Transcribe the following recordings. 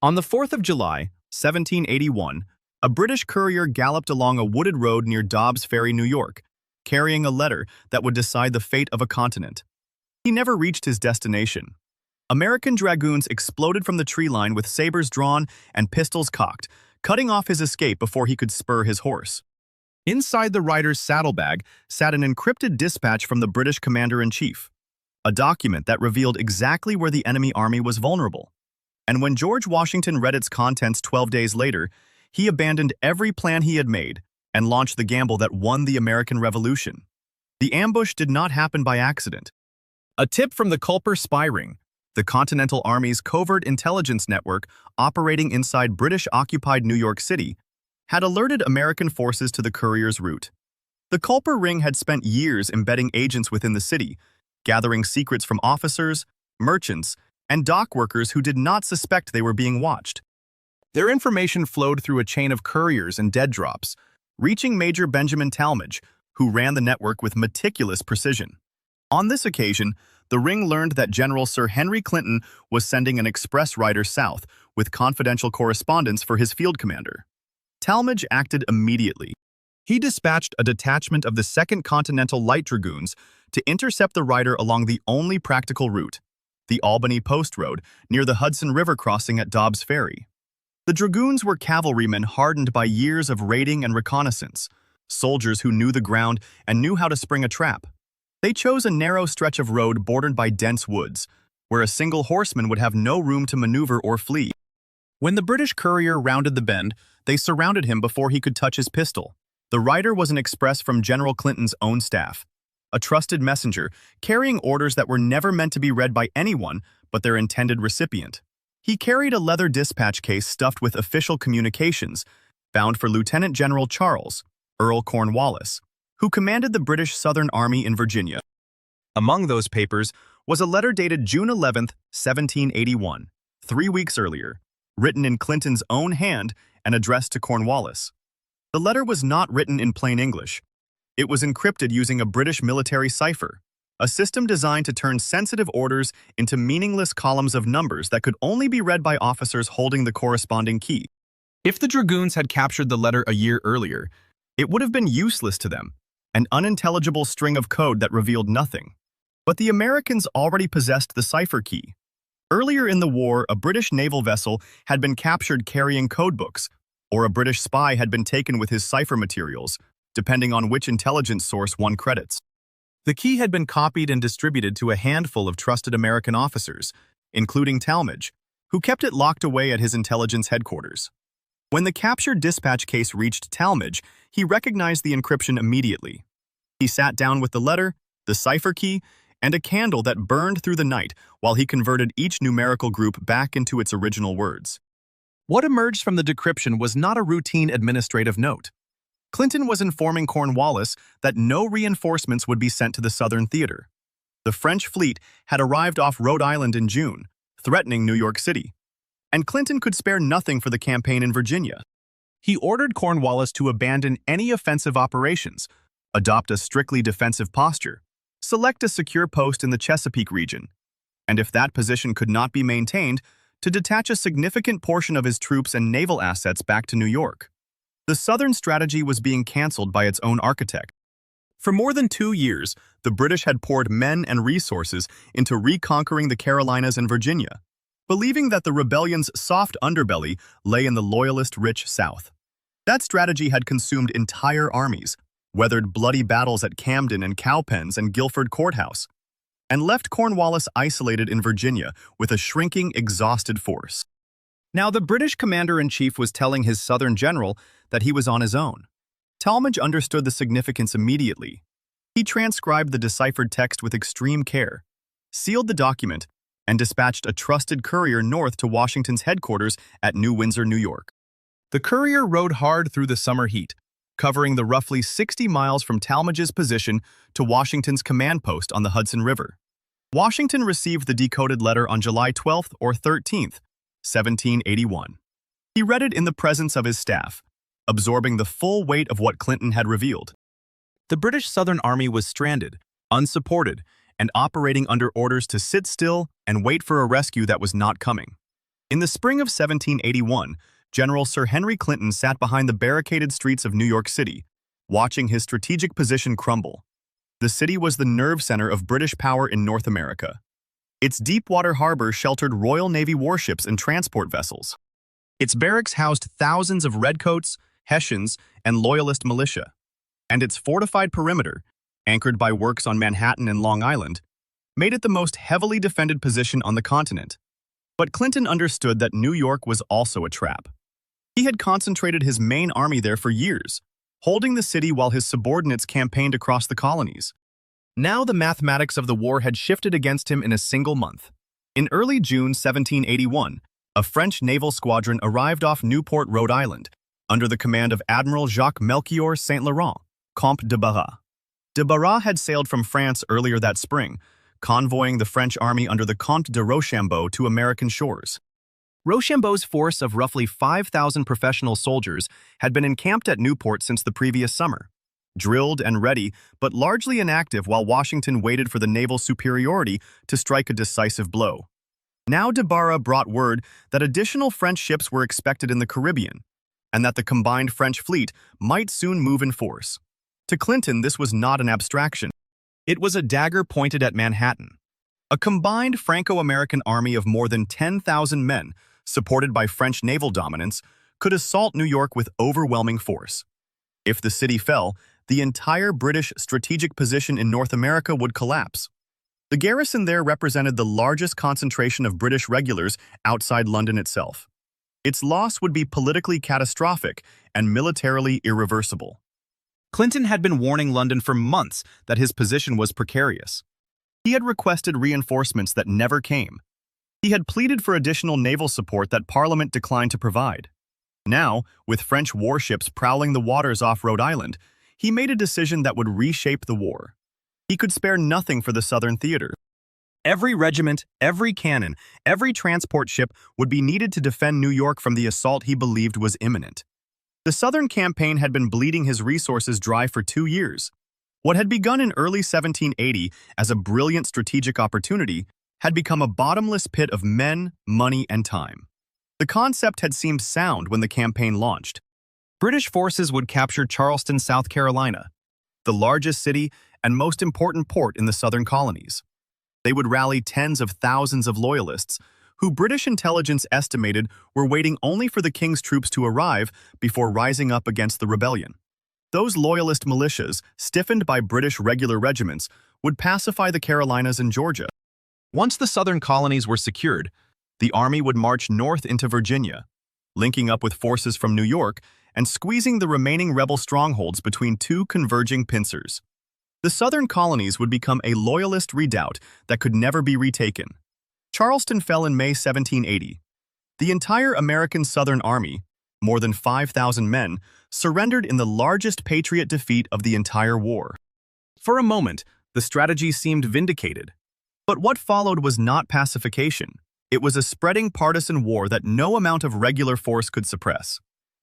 On the 4th of July, 1781, a British courier galloped along a wooded road near Dobbs Ferry, New York, carrying a letter that would decide the fate of a continent. He never reached his destination. American dragoons exploded from the tree line with sabers drawn and pistols cocked, cutting off his escape before he could spur his horse. Inside the rider's saddlebag sat an encrypted dispatch from the British commander-in-chief, a document that revealed exactly where the enemy army was vulnerable. And when George Washington read its contents 12 days later, he abandoned every plan he had made and launched the gamble that won the American Revolution. The ambush did not happen by accident. A tip from the Culper Spy Ring, the Continental Army's covert intelligence network operating inside British-occupied New York City, had alerted American forces to the courier's route. The Culper Ring had spent years embedding agents within the city, gathering secrets from officers, merchants, and dock workers who did not suspect they were being watched. Their information flowed through a chain of couriers and dead drops, reaching Major Benjamin Talmadge, who ran the network with meticulous precision. On this occasion, the Ring learned that General Sir Henry Clinton was sending an express rider south with confidential correspondence for his field commander. Talmadge acted immediately. He dispatched a detachment of the 2nd Continental Light Dragoons to intercept the rider along the only practical route, the Albany Post Road, near the Hudson River crossing at Dobbs Ferry. The dragoons were cavalrymen hardened by years of raiding and reconnaissance, soldiers who knew the ground and knew how to spring a trap. They chose a narrow stretch of road bordered by dense woods, where a single horseman would have no room to maneuver or flee. When the British courier rounded the bend, they surrounded him before he could touch his pistol. The rider was an express from General Clinton's own staff, a trusted messenger carrying orders that were never meant to be read by anyone but their intended recipient. He carried a leather dispatch case stuffed with official communications, bound for Lieutenant General Charles, Earl Cornwallis, who commanded the British Southern Army in Virginia. Among those papers was a letter dated June 11, 1781, 3 weeks earlier, written in Clinton's own hand and addressed to Cornwallis. The letter was not written in plain English. It was encrypted using a British military cipher, a system designed to turn sensitive orders into meaningless columns of numbers that could only be read by officers holding the corresponding key. If the dragoons had captured the letter a year earlier, it would have been useless to them, an unintelligible string of code that revealed nothing. But the Americans already possessed the cipher key. Earlier in the war, a British naval vessel had been captured carrying codebooks, or a British spy had been taken with his cipher materials, depending on which intelligence source one credits. The key had been copied and distributed to a handful of trusted American officers, including Talmadge, who kept it locked away at his intelligence headquarters. When the captured dispatch case reached Talmadge, he recognized the encryption immediately. He sat down with the letter, the cipher key, and a candle that burned through the night while he converted each numerical group back into its original words. What emerged from the decryption was not a routine administrative note. Clinton was informing Cornwallis that no reinforcements would be sent to the Southern Theater. The French fleet had arrived off Rhode Island in June, threatening New York City, and Clinton could spare nothing for the campaign in Virginia. He ordered Cornwallis to abandon any offensive operations, adopt a strictly defensive posture, select a secure post in the Chesapeake region, and if that position could not be maintained, to detach a significant portion of his troops and naval assets back to New York. The Southern strategy was being canceled by its own architect. For more than 2 years, the British had poured men and resources into reconquering the Carolinas and Virginia, believing that the rebellion's soft underbelly lay in the loyalist-rich South. That strategy had consumed entire armies, weathered bloody battles at Camden and Cowpens and Guilford Courthouse, and left Cornwallis isolated in Virginia with a shrinking, exhausted force. Now the British commander-in-chief was telling his Southern general that he was on his own. Talmadge understood the significance immediately. He transcribed the deciphered text with extreme care, sealed the document, and dispatched a trusted courier north to Washington's headquarters at New Windsor, New York. The courier rode hard through the summer heat, covering the roughly 60 miles from Talmadge's position to Washington's command post on the Hudson River. Washington received the decoded letter on July 12th or 13th, 1781. He read it in the presence of his staff, absorbing the full weight of what Clinton had revealed. The British Southern Army was stranded, unsupported, and operating under orders to sit still and wait for a rescue that was not coming. In the spring of 1781, General Sir Henry Clinton sat behind the barricaded streets of New York City, watching his strategic position crumble. The city was the nerve center of British power in North America. Its deep-water harbor sheltered Royal Navy warships and transport vessels. Its barracks housed thousands of redcoats, Hessians, and Loyalist militia. And its fortified perimeter, anchored by works on Manhattan and Long Island, made it the most heavily defended position on the continent. But Clinton understood that New York was also a trap. He had concentrated his main army there for years, holding the city while his subordinates campaigned across the colonies. Now the mathematics of the war had shifted against him in a single month. In early June 1781, a French naval squadron arrived off Newport, Rhode Island, under the command of Admiral Jacques-Melchior Saint-Laurent, Comte de Barras. De Barras had sailed from France earlier that spring, convoying the French army under the Comte de Rochambeau to American shores. Rochambeau's force of roughly 5,000 professional soldiers had been encamped at Newport since the previous summer, drilled and ready, but largely inactive while Washington waited for the naval superiority to strike a decisive blow. Now de Barras brought word that additional French ships were expected in the Caribbean, and that the combined French fleet might soon move in force. To Clinton, this was not an abstraction. It was a dagger pointed at Manhattan. A combined Franco-American army of more than 10,000 men, supported by French naval dominance, could assault New York with overwhelming force. If the city fell, the entire British strategic position in North America would collapse. The garrison there represented the largest concentration of British regulars outside London itself. Its loss would be politically catastrophic and militarily irreversible. Clinton had been warning London for months that his position was precarious. He had requested reinforcements that never came. He had pleaded for additional naval support that Parliament declined to provide. Now, with French warships prowling the waters off Rhode Island, he made a decision that would reshape the war. He could spare nothing for the Southern theater. Every regiment, every cannon, every transport ship would be needed to defend New York from the assault he believed was imminent. The Southern campaign had been bleeding his resources dry for 2 years. What had begun in early 1780 as a brilliant strategic opportunity had become a bottomless pit of men, money, and time. The concept had seemed sound when the campaign launched. British forces would capture Charleston, South Carolina, the largest city and most important port in the southern colonies. They would rally tens of thousands of loyalists, who British intelligence estimated were waiting only for the king's troops to arrive before rising up against the rebellion. Those loyalist militias, stiffened by British regular regiments, would pacify the Carolinas and Georgia. Once the southern colonies were secured, the army would march north into Virginia, linking up with forces from New York and squeezing the remaining rebel strongholds between two converging pincers. The southern colonies would become a loyalist redoubt that could never be retaken. Charleston fell in May 1780. The entire American Southern Army, more than 5,000 men, surrendered in the largest Patriot defeat of the entire war. For a moment, the strategy seemed vindicated. But what followed was not pacification. It was a spreading partisan war that no amount of regular force could suppress.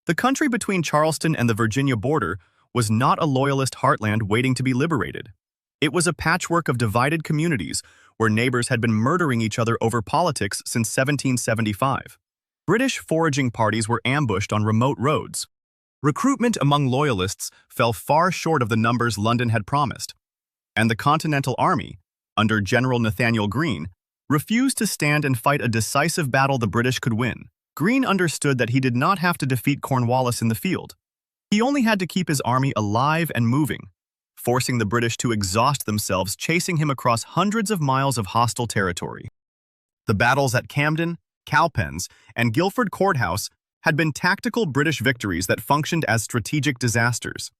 The country between Charleston and the Virginia border was not a loyalist heartland waiting to be liberated. It was a patchwork of divided communities where neighbors had been murdering each other over politics since 1775. British foraging parties were ambushed on remote roads. Recruitment among loyalists fell far short of the numbers London had promised. And the Continental Army, under General Nathaniel Greene, refused to stand and fight a decisive battle the British could win. Greene understood that he did not have to defeat Cornwallis in the field. He only had to keep his army alive and moving, forcing the British to exhaust themselves chasing him across hundreds of miles of hostile territory. The battles at Camden, Cowpens, and Guilford Courthouse had been tactical British victories that functioned as strategic disasters.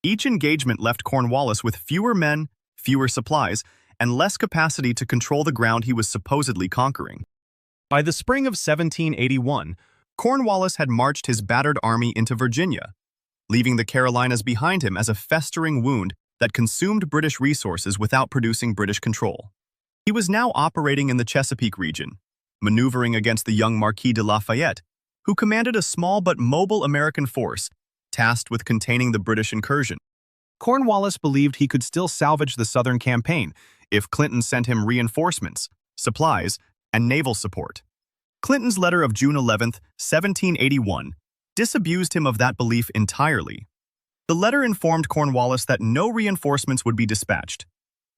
Each engagement left Cornwallis with fewer men, fewer supplies, and less capacity to control the ground he was supposedly conquering. By the spring of 1781, Cornwallis had marched his battered army into Virginia, leaving the Carolinas behind him as a festering wound that consumed British resources without producing British control. He was now operating in the Chesapeake region, maneuvering against the young Marquis de Lafayette, who commanded a small but mobile American force tasked with containing the British incursion. Cornwallis believed he could still salvage the Southern campaign if Clinton sent him reinforcements, supplies, and naval support. Clinton's letter of June 11, 1781, disabused him of that belief entirely. The letter informed Cornwallis that no reinforcements would be dispatched.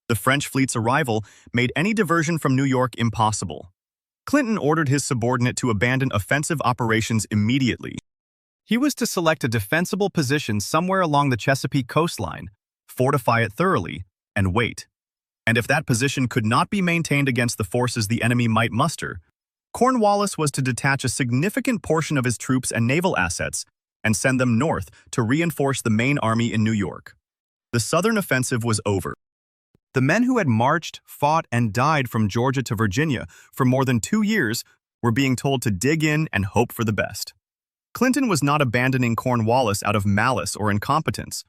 The French fleet's arrival made any diversion from New York impossible. Clinton ordered his subordinate to abandon offensive operations immediately. He was to select a defensible position somewhere along the Chesapeake coastline, fortify it thoroughly, and wait. And if that position could not be maintained against the forces the enemy might muster, Cornwallis was to detach a significant portion of his troops and naval assets and send them north to reinforce the main army in New York. The Southern offensive was over. The men who had marched, fought, and died from Georgia to Virginia for more than 2 years were being told to dig in and hope for the best. Clinton was not abandoning Cornwallis out of malice or incompetence.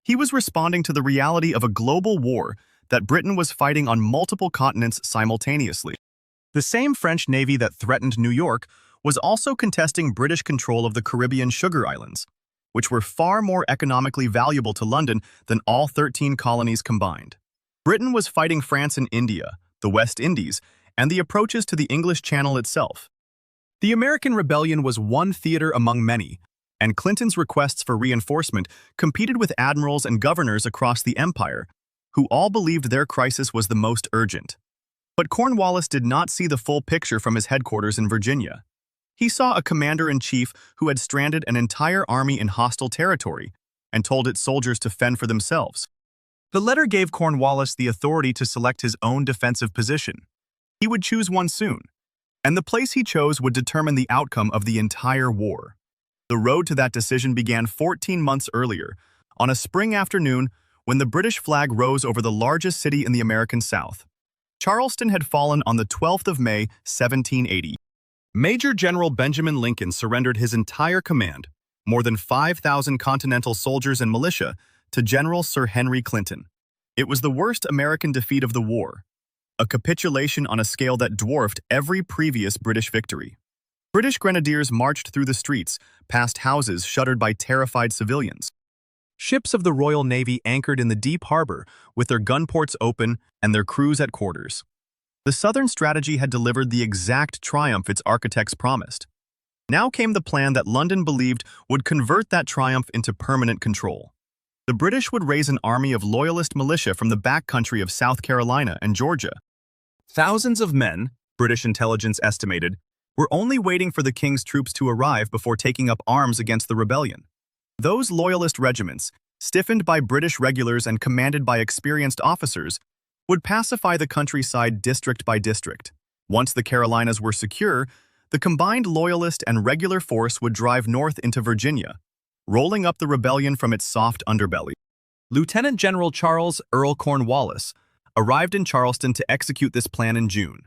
He was responding to the reality of a global war that Britain was fighting on multiple continents simultaneously. The same French Navy that threatened New York was also contesting British control of the Caribbean sugar islands, which were far more economically valuable to London than all 13 colonies combined. Britain was fighting France and India, the West Indies, and the approaches to the English Channel itself. The American Rebellion was one theater among many, and Clinton's requests for reinforcement competed with admirals and governors across the empire, who all believed their crisis was the most urgent. But Cornwallis did not see the full picture from his headquarters in Virginia. He saw a commander-in-chief who had stranded an entire army in hostile territory and told its soldiers to fend for themselves. The letter gave Cornwallis the authority to select his own defensive position. He would choose one soon, and the place he chose would determine the outcome of the entire war. The road to that decision began 14 months earlier, on a spring afternoon when the British flag rose over the largest city in the American South. Charleston had fallen on the 12th of May, 1780. Major General Benjamin Lincoln surrendered his entire command, more than 5,000 Continental soldiers and militia, to General Sir Henry Clinton. It was the worst American defeat of the war, a capitulation on a scale that dwarfed every previous British victory. British grenadiers marched through the streets, past houses shuttered by terrified civilians. Ships of the Royal Navy anchored in the deep harbor, with their gun ports open and their crews at quarters. The Southern strategy had delivered the exact triumph its architects promised. Now came the plan that London believed would convert that triumph into permanent control. The British would raise an army of loyalist militia from the backcountry of South Carolina and Georgia. Thousands of men, British intelligence estimated, were only waiting for the king's troops to arrive before taking up arms against the rebellion. Those loyalist regiments, stiffened by British regulars and commanded by experienced officers, would pacify the countryside district by district. Once the Carolinas were secure, the combined loyalist and regular force would drive north into Virginia, rolling up the rebellion from its soft underbelly. Lieutenant General Charles Earl Cornwallis arrived in Charleston to execute this plan in June.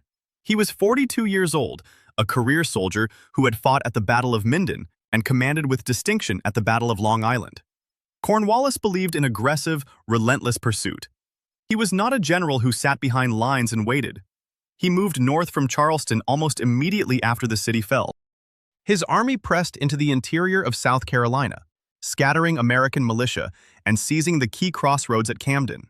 He was 42 years old, a career soldier who had fought at the Battle of Minden and commanded with distinction at the Battle of Long Island. Cornwallis believed in aggressive, relentless pursuit. He was not a general who sat behind lines and waited. He moved north from Charleston almost immediately after the city fell. His army pressed into the interior of South Carolina, scattering American militia and seizing the key crossroads at Camden.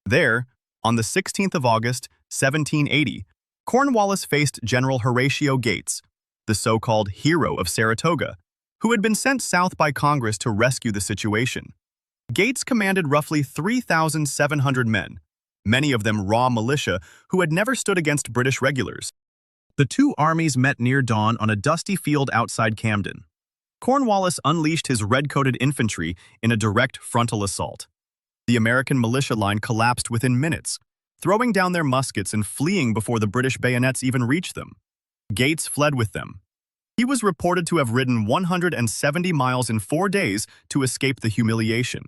There, on the 16th of August, 1780, Cornwallis faced General Horatio Gates, the so-called hero of Saratoga, who had been sent south by Congress to rescue the situation. Gates commanded roughly 3,700 men, many of them raw militia who had never stood against British regulars. The two armies met near dawn on a dusty field outside Camden. Cornwallis unleashed his red-coated infantry in a direct frontal assault. The American militia line collapsed within minutes, throwing down their muskets and fleeing before the British bayonets even reached them. Gates fled with them. He was reported to have ridden 170 miles in 4 days to escape the humiliation.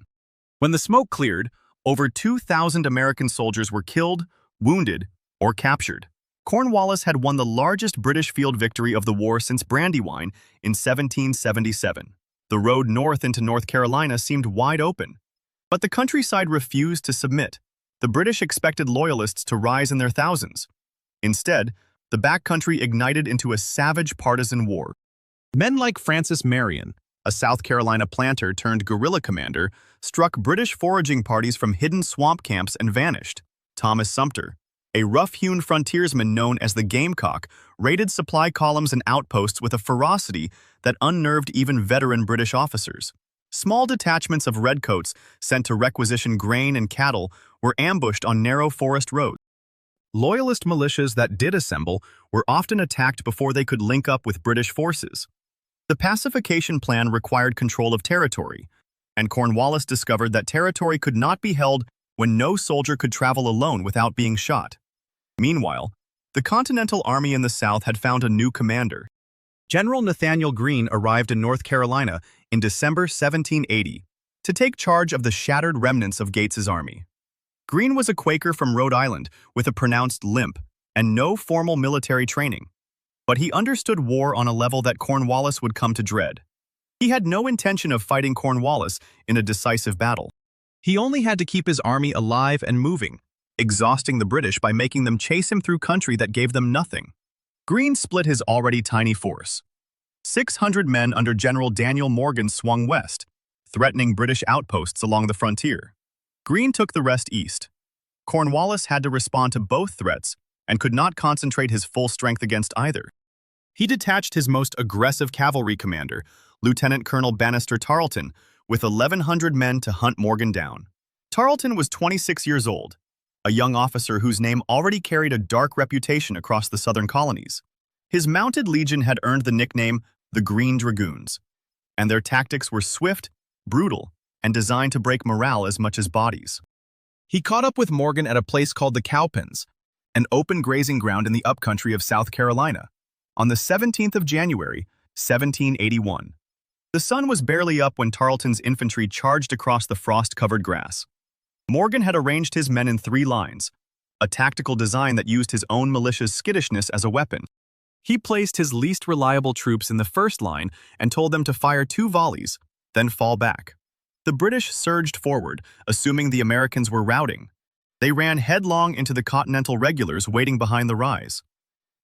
When the smoke cleared, over 2,000 American soldiers were killed, wounded, or captured. Cornwallis had won the largest British field victory of the war since Brandywine in 1777. The road north into North Carolina seemed wide open, but the countryside refused to submit. The British expected loyalists to rise in their thousands. Instead, the backcountry ignited into a savage partisan war. Men like Francis Marion, a South Carolina planter turned guerrilla commander, struck British foraging parties from hidden swamp camps and vanished. Thomas Sumter, A rough-hewn frontiersman known as the Gamecock raided supply columns and outposts with a ferocity that unnerved even veteran British officers. Small detachments of redcoats sent to requisition grain and cattle were ambushed on narrow forest roads. Loyalist militias that did assemble were often attacked before they could link up with British forces. The pacification plan required control of territory, and Cornwallis discovered that territory could not be held when no soldier could travel alone without being shot. Meanwhile, the Continental Army in the South had found a new commander. General Nathaniel Greene arrived in North Carolina in December 1780 to take charge of the shattered remnants of Gates's army. Greene was a Quaker from Rhode Island with a pronounced limp and no formal military training, but he understood war on a level that Cornwallis would come to dread. He had no intention of fighting Cornwallis in a decisive battle. He only had to keep his army alive and moving, exhausting the British by making them chase him through country that gave them nothing. Greene split his already tiny force. 600 men under General Daniel Morgan swung west, threatening British outposts along the frontier. Greene took the rest east. Cornwallis had to respond to both threats and could not concentrate his full strength against either. He detached his most aggressive cavalry commander, Lieutenant Colonel Bannister Tarleton, with 1,100 men to hunt Morgan down. Tarleton was 26 years old, a young officer whose name already carried a dark reputation across the southern colonies. His mounted legion had earned the nickname the Green Dragoons, and their tactics were swift, brutal, and designed to break morale as much as bodies. He caught up with Morgan at a place called the Cowpens, an open grazing ground in the upcountry of South Carolina, on the 17th of January, 1781. The sun was barely up when Tarleton's infantry charged across the frost-covered grass. Morgan had arranged his men in 3 lines, a tactical design that used his own militia's skittishness as a weapon. He placed his least reliable troops in the first line and told them to fire 2 volleys, then fall back. The British surged forward, assuming the Americans were routing. They ran headlong into the Continental regulars waiting behind the rise.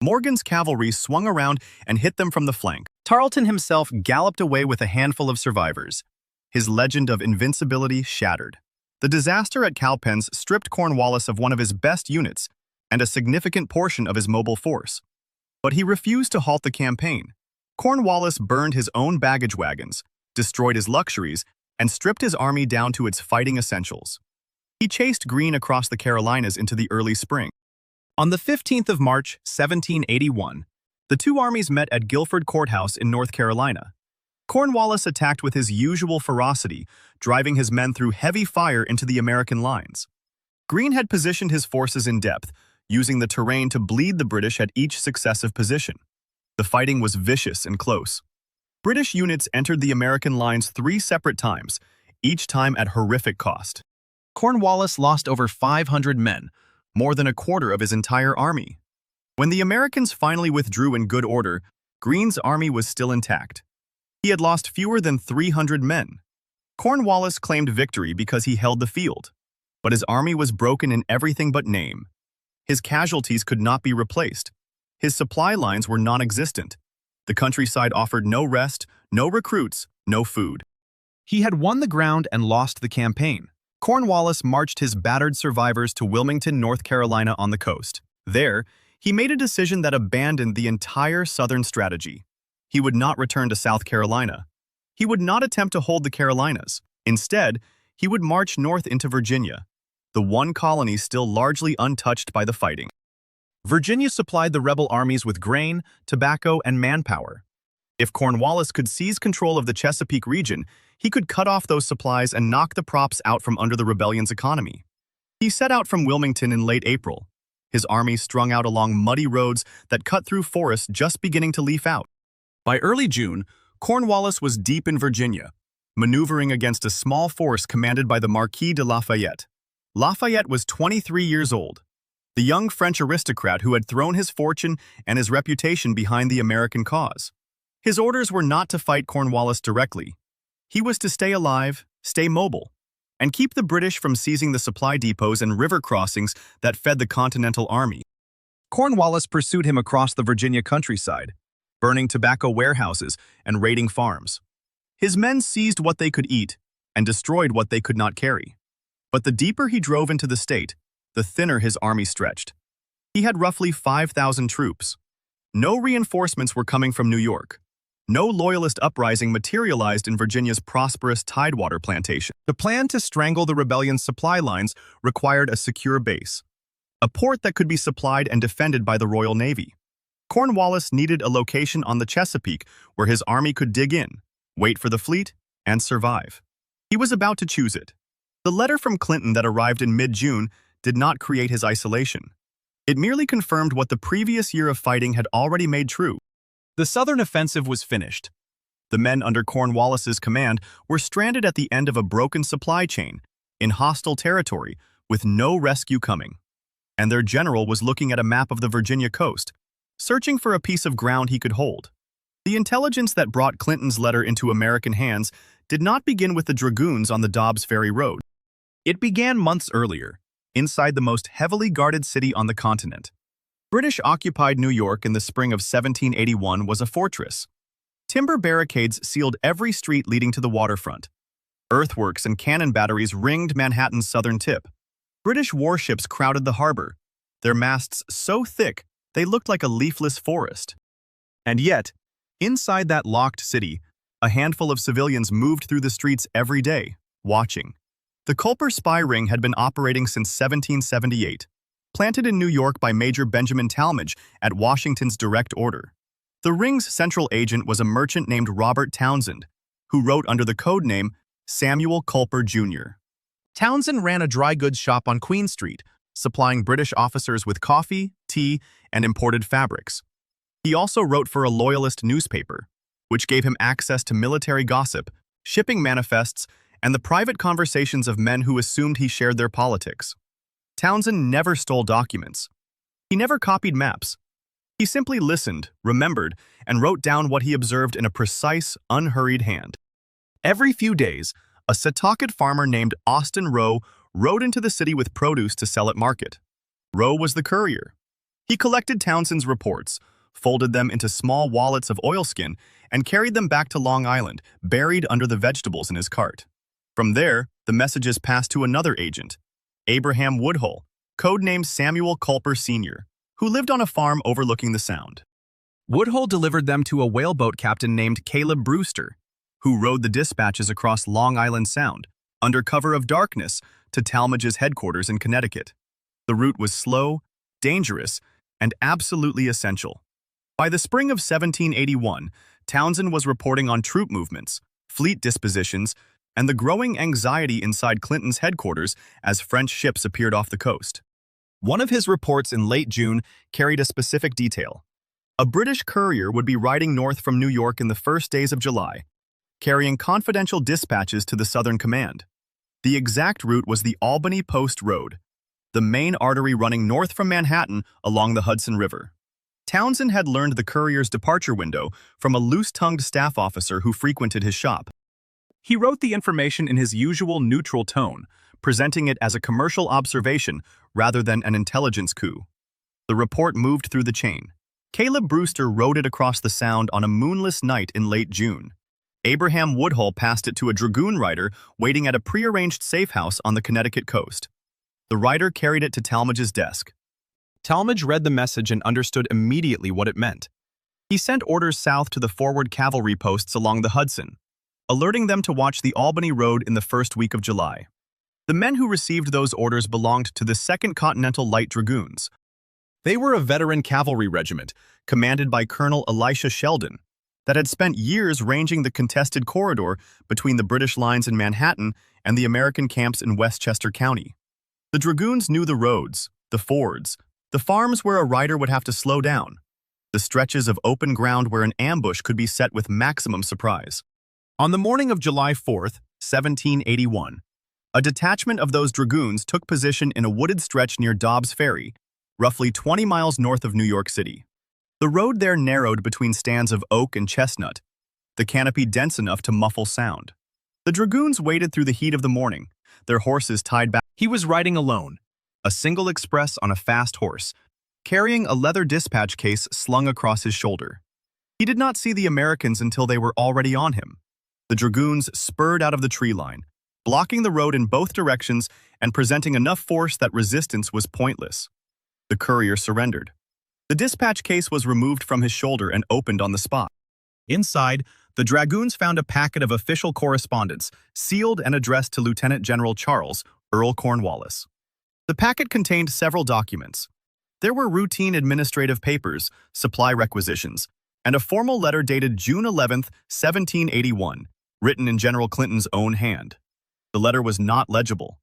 Morgan's cavalry swung around and hit them from the flank. Tarleton himself galloped away with a handful of survivors, his legend of invincibility shattered. The disaster at Cowpens stripped Cornwallis of one of his best units and a significant portion of his mobile force. But he refused to halt the campaign. Cornwallis burned his own baggage wagons, destroyed his luxuries, and stripped his army down to its fighting essentials. He chased Greene across the Carolinas into the early spring. On the 15th of March, 1781, the 2 armies met at Guilford Courthouse in North Carolina. Cornwallis attacked with his usual ferocity, driving his men through heavy fire into the American lines. Greene had positioned his forces in depth, using the terrain to bleed the British at each successive position. The fighting was vicious and close. British units entered the American lines 3 separate times, each time at horrific cost. Cornwallis lost over 500 men, more than a quarter of his entire army. When the Americans finally withdrew in good order, Greene's army was still intact. He had lost fewer than 300 men. Cornwallis claimed victory because he held the field, but his army was broken in everything but name. His casualties could not be replaced. His supply lines were non-existent. The countryside offered no rest, no recruits, no food. He had won the ground and lost the campaign. Cornwallis marched his battered survivors to Wilmington, North Carolina on the coast. There, he made a decision that abandoned the entire Southern strategy. He would not return to South Carolina. He would not attempt to hold the Carolinas. Instead, he would march north into Virginia, the one colony still largely untouched by the fighting. Virginia supplied the rebel armies with grain, tobacco, and manpower. If Cornwallis could seize control of the Chesapeake region, he could cut off those supplies and knock the props out from under the rebellion's economy. He set out from Wilmington in late April, his army strung out along muddy roads that cut through forests just beginning to leaf out. By early June, Cornwallis was deep in Virginia, maneuvering against a small force commanded by the Marquis de Lafayette. Lafayette was 23 years old, the young French aristocrat who had thrown his fortune and his reputation behind the American cause. His orders were not to fight Cornwallis directly. He was to stay alive, stay mobile, and keep the British from seizing the supply depots and river crossings that fed the Continental Army. Cornwallis pursued him across the Virginia countryside, burning tobacco warehouses and raiding farms. His men seized what they could eat and destroyed what they could not carry. But the deeper he drove into the state, the thinner his army stretched. He had roughly 5,000 troops. No reinforcements were coming from New York. No loyalist uprising materialized in Virginia's prosperous tidewater plantation. The plan to strangle the rebellion's supply lines required a secure base, a port that could be supplied and defended by the Royal Navy. Cornwallis needed a location on the Chesapeake where his army could dig in, wait for the fleet, and survive. He was about to choose it. The letter from Clinton that arrived in mid-June did not create his isolation. It merely confirmed what the previous year of fighting had already made true. The Southern offensive was finished. The men under Cornwallis's command were stranded at the end of a broken supply chain, in hostile territory, with no rescue coming. And their general was looking at a map of the Virginia coast, searching for a piece of ground he could hold. The intelligence that brought Clinton's letter into American hands did not begin with the dragoons on the Dobbs Ferry Road. It began months earlier, inside the most heavily guarded city on the continent. British-occupied New York in the spring of 1781 was a fortress. Timber barricades sealed every street leading to the waterfront. Earthworks and cannon batteries ringed Manhattan's southern tip. British warships crowded the harbor, their masts so thick they looked like a leafless forest. And yet, inside that locked city, a handful of civilians moved through the streets every day, watching. The Culper Spy Ring had been operating since 1778, planted in New York by Major Benjamin Talmadge at Washington's direct order. The ring's central agent was a merchant named Robert Townsend, who wrote under the code name Samuel Culper, Jr. Townsend ran a dry goods shop on Queen Street, supplying British officers with coffee, tea, and imported fabrics. He also wrote for a loyalist newspaper, which gave him access to military gossip, shipping manifests, and the private conversations of men who assumed he shared their politics. Townsend never stole documents. He never copied maps. He simply listened, remembered, and wrote down what he observed in a precise, unhurried hand. Every few days, a Setauket farmer named Austin Rowe rode into the city with produce to sell at market. Rowe was the courier. He collected Townsend's reports, folded them into small wallets of oilskin, and carried them back to Long Island, buried under the vegetables in his cart. From there, the messages passed to another agent, Abraham Woodhull, codenamed Samuel Culper Sr., who lived on a farm overlooking the Sound. Woodhull delivered them to a whaleboat captain named Caleb Brewster, who rowed the dispatches across Long Island Sound, under cover of darkness, to Talmadge's headquarters in Connecticut. The route was slow, dangerous, and absolutely essential. By the spring of 1781, Townsend was reporting on troop movements, fleet dispositions, and the growing anxiety inside Clinton's headquarters as French ships appeared off the coast. One of his reports in late June carried a specific detail. A British courier would be riding north from New York in the first days of July, carrying confidential dispatches to the Southern Command. The exact route was the Albany Post Road, the main artery running north from Manhattan along the Hudson River. Townsend had learned the courier's departure window from a loose-tongued staff officer who frequented his shop. He wrote the information in his usual neutral tone, presenting it as a commercial observation rather than an intelligence coup. The report moved through the chain. Caleb Brewster rode it across the Sound on a moonless night in late June. Abraham Woodhull passed it to a dragoon rider waiting at a prearranged safe house on the Connecticut coast. The rider carried it to Talmadge's desk. Talmadge read the message and understood immediately what it meant. He sent orders south to the forward cavalry posts along the Hudson, alerting them to watch the Albany Road in the first week of July. The men who received those orders belonged to the 2nd Continental Light Dragoons. They were a veteran cavalry regiment, commanded by Colonel Elisha Sheldon, that had spent years ranging the contested corridor between the British lines in Manhattan and the American camps in Westchester County. The dragoons knew the roads, the fords, the farms where a rider would have to slow down, the stretches of open ground where an ambush could be set with maximum surprise. On the morning of July 4th, 1781, a detachment of those dragoons took position in a wooded stretch near Dobbs Ferry, roughly 20 miles north of New York City. The road there narrowed between stands of oak and chestnut, the canopy dense enough to muffle sound. The dragoons waited through the heat of the morning, their horses tied back. He was riding alone, a single express on a fast horse, carrying a leather dispatch case slung across his shoulder. He did not see the Americans until they were already on him. The dragoons spurred out of the tree line, blocking the road in both directions and presenting enough force that resistance was pointless. The courier surrendered. The dispatch case was removed from his shoulder and opened on the spot. Inside, the dragoons found a packet of official correspondence, sealed and addressed to Lieutenant General Charles, Earl Cornwallis. The packet contained several documents. There were routine administrative papers, supply requisitions, and a formal letter dated June 11, 1781, written in General Clinton's own hand. The letter was not legible.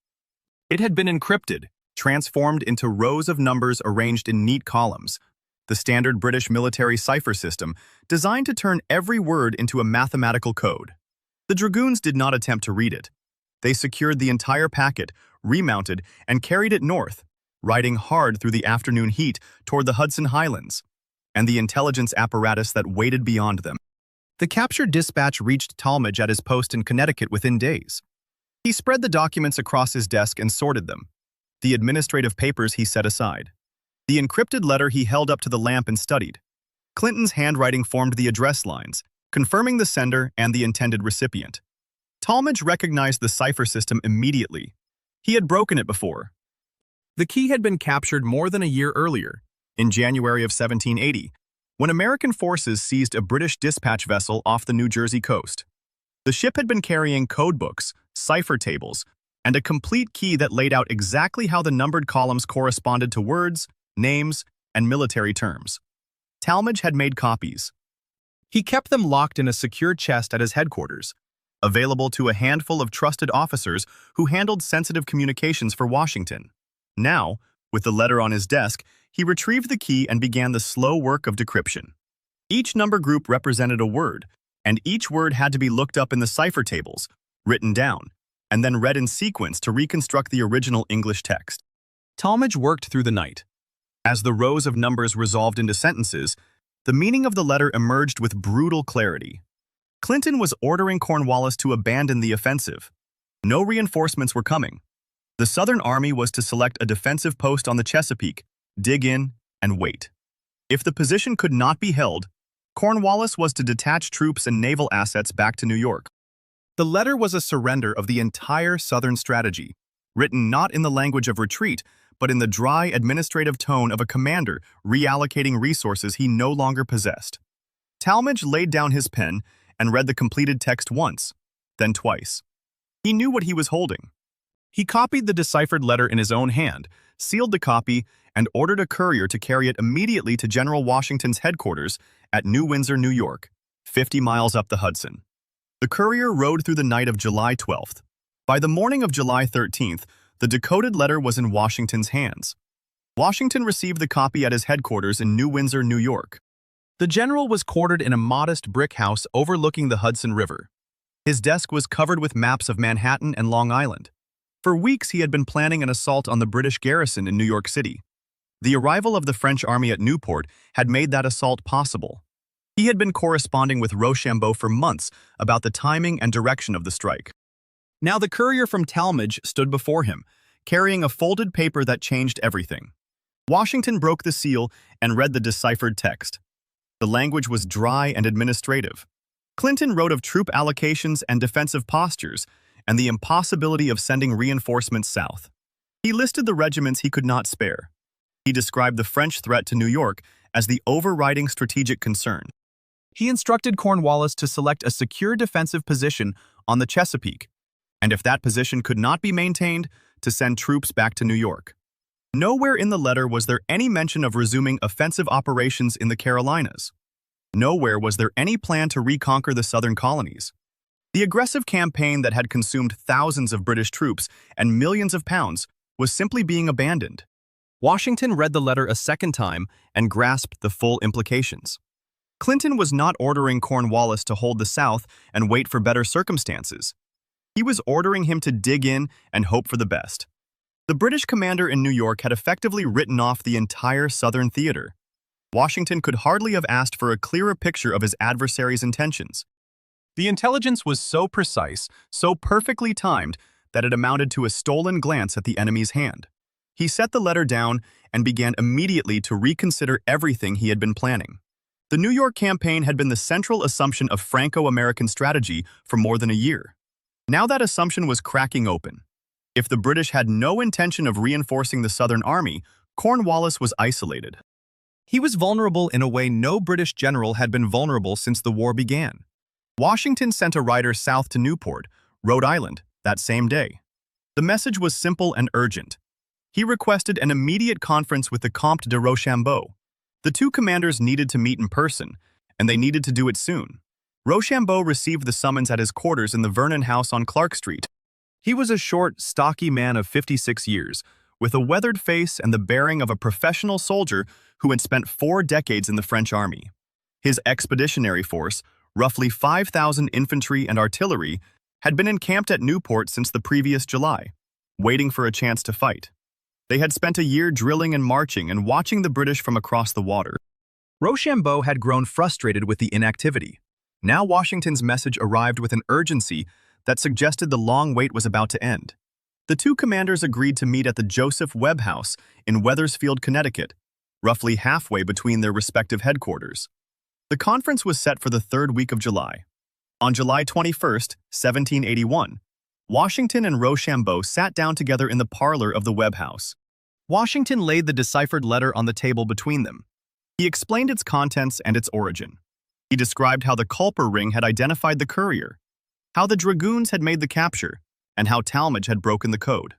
It had been encrypted, transformed into rows of numbers arranged in neat columns, the standard British military cipher system designed to turn every word into a mathematical code. The dragoons did not attempt to read it. They secured the entire packet, remounted, and carried it north, riding hard through the afternoon heat toward the Hudson Highlands and the intelligence apparatus that waited beyond them. The captured dispatch reached Talmadge at his post in Connecticut within days. He spread the documents across his desk and sorted them. The administrative papers he set aside. The encrypted letter he held up to the lamp and studied. Clinton's handwriting formed the address lines, confirming the sender and the intended recipient. Talmadge recognized the cipher system immediately. He had broken it before. The key had been captured more than a year earlier, in January of 1780, when American forces seized a British dispatch vessel off the New Jersey coast. The ship had been carrying codebooks, cipher tables, and a complete key that laid out exactly how the numbered columns corresponded to words, names, and military terms. Talmadge had made copies. He kept them locked in a secure chest at his headquarters, available to a handful of trusted officers who handled sensitive communications for Washington. Now, with the letter on his desk, he retrieved the key and began the slow work of decryption. Each number group represented a word, and each word had to be looked up in the cipher tables, written down, and then read in sequence to reconstruct the original English text. Talmadge worked through the night. As the rows of numbers resolved into sentences, the meaning of the letter emerged with brutal clarity. Clinton was ordering Cornwallis to abandon the offensive. No reinforcements were coming. The Southern Army was to select a defensive post on the Chesapeake, dig in, and wait. If the position could not be held, Cornwallis was to detach troops and naval assets back to New York. The letter was a surrender of the entire Southern strategy, written not in the language of retreat, but in the dry administrative tone of a commander reallocating resources he no longer possessed. Talmadge laid down his pen and read the completed text once, then twice. He knew what he was holding. He copied the deciphered letter in his own hand, sealed the copy, and ordered a courier to carry it immediately to General Washington's headquarters at New Windsor, New York, 50 miles up the Hudson. The courier rode through the night of July 12th. By the morning of July 13th, the decoded letter was in Washington's hands. Washington received the copy at his headquarters in New Windsor, New York. The general was quartered in a modest brick house overlooking the Hudson River. His desk was covered with maps of Manhattan and Long Island. For weeks he had been planning an assault on the British garrison in New York City. The arrival of the French army at Newport had made that assault possible. He had been corresponding with Rochambeau for months about the timing and direction of the strike. Now the courier from Talmadge stood before him, carrying a folded paper that changed everything. Washington broke the seal and read the deciphered text. The language was dry and administrative. Clinton wrote of troop allocations and defensive postures, and the impossibility of sending reinforcements south. He listed the regiments he could not spare. He described the French threat to New York as the overriding strategic concern. He instructed Cornwallis to select a secure defensive position on the Chesapeake, and if that position could not be maintained, to send troops back to New York. Nowhere in the letter was there any mention of resuming offensive operations in the Carolinas. Nowhere was there any plan to reconquer the southern colonies. The aggressive campaign that had consumed thousands of British troops and millions of pounds was simply being abandoned. Washington read the letter a second time and grasped the full implications. Clinton was not ordering Cornwallis to hold the South and wait for better circumstances. He was ordering him to dig in and hope for the best. The British commander in New York had effectively written off the entire Southern theater. Washington could hardly have asked for a clearer picture of his adversary's intentions. The intelligence was so precise, so perfectly timed, that it amounted to a stolen glance at the enemy's hand. He set the letter down and began immediately to reconsider everything he had been planning. The New York campaign had been the central assumption of Franco-American strategy for more than a year. Now that assumption was cracking open. If the British had no intention of reinforcing the Southern Army, Cornwallis was isolated. He was vulnerable in a way no British general had been vulnerable since the war began. Washington sent a rider south to Newport, Rhode Island, that same day. The message was simple and urgent. He requested an immediate conference with the Comte de Rochambeau. The two commanders needed to meet in person, and they needed to do it soon. Rochambeau received the summons at his quarters in the Vernon House on Clark Street. He was a short, stocky man of 56 years, with a weathered face and the bearing of a professional soldier who had spent 4 decades in the French army. His expeditionary force, roughly 5,000 infantry and artillery, had been encamped at Newport since the previous July, waiting for a chance to fight. They had spent a year drilling and marching and watching the British from across the water. Rochambeau had grown frustrated with the inactivity. Now Washington's message arrived with an urgency that suggested the long wait was about to end. The two commanders agreed to meet at the Joseph Webb House in Wethersfield, Connecticut, roughly halfway between their respective headquarters. The conference was set for the 3rd week of July. On July 21st, 1781, Washington and Rochambeau sat down together in the parlor of the Webb House. Washington laid the deciphered letter on the table between them. He explained its contents and its origin. He described how the Culper Ring had identified the courier, how the dragoons had made the capture, and how Talmadge had broken the code.